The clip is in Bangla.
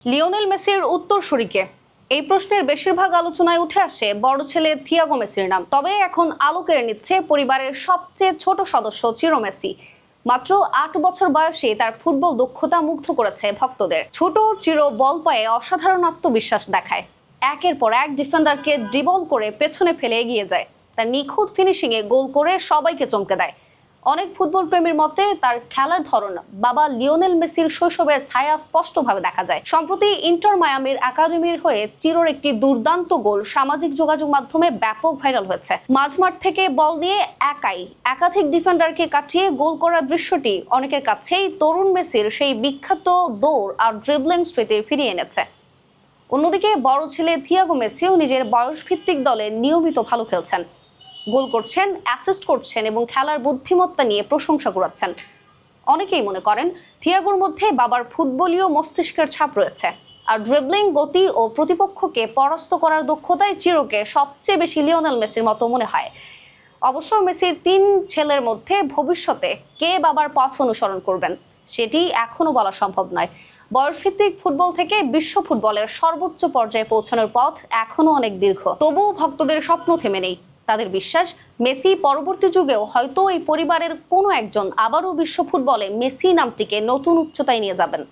লিওনেল মেসির উত্তরসূরিকে এই প্রশ্নের বেশিরভাগ আলোচনায় উঠে আসে বড় ছেলে থিয়াগো মেসির নাম। তবে এখন আলো কেড়ে নিচ্ছে পরিবারের সবচেয়ে ছোট সদস্য চিরো মেসি। মাত্র ৮ বছর বয়সে তার ফুটবল দক্ষতা মুগ্ধ করেছে ভক্তদের। ছোট চিরো বল পায়ে অসাধারণ আত্মবিশ্বাস দেখায়, একের পর এক ডিফেন্ডারকে ড্রিবল করে পেছনে ফেলে এগিয়ে যায়। তার নিখুঁত ফিনিশিংয়ে গোল করে সবাইকে চমকে দেয়। অনেক ফুটবল প্রেমীর মতে তার খেলার ধরন বাবা লিওনেল মেসির শৈশবের ছায়া স্পষ্টভাবে দেখা যায়। সম্প্রতি ইন্টার মায়ামির একাডেমির হয়ে চিরোর একটি দুর্দান্ত গোল সামাজিক যোগাযোগ মাধ্যমে ব্যাপক ভাইরাল হয়েছে। মাঝমাঠ থেকে বল নিয়ে একাই একাধিক ডিফেন্ডারকে কাটিয়ে গোল করার দৃশ্যটি অনেকের কাছেই তরুণ মেসির সেই বিখ্যাত দৌড় আর ড্রিবলিং স্মৃতির ফিরিয়ে এনেছে। অন্যদিকে বড় ছেলে থিয়াগো মেসিও নিজের বয়সভিত্তিক দলে নিয়মিত ভালো খেলছেন, গোল করছেন, অ্যাসিস্ট করছেন এবং খেলার বুদ্ধিমত্তা নিয়ে প্রশংসা কুড়াচ্ছেন। অনেকেই মনে করেন থিয়াগোর মধ্যে বাবার ফুটবলীয় মস্তিষ্কের ছাপ রয়েছে, আর ড্রিবলিং, গতি ও প্রতিপক্ষকে পরাস্ত করার দক্ষতায় চিরোকে সবচেয়ে বেশি লিওনেল মেসির মতো মনে হয়। অবশ্য মেসির ৩ ছেলের মধ্যে ভবিষ্যতে কে বাবার পথ অনুসরণ করবেন সেটি এখনো বলা সম্ভব নয়। বয়সভিত্তিক ফুটবল থেকে বিশ্ব ফুটবলের সর্বোচ্চ পর্যায়ে পৌঁছানোর পথ এখনো অনেক দীর্ঘ। তবুও ভক্তদের স্বপ্ন থেমে নেই। তাদের বিশ্বাস, মেসি পরবর্তী যুগেও হয়তো এই পরিবারের কোনো একজন আবারও বিশ্ব ফুটবলে মেসি নামটিকে নতুন উচ্চতায় নিয়ে যাবেন।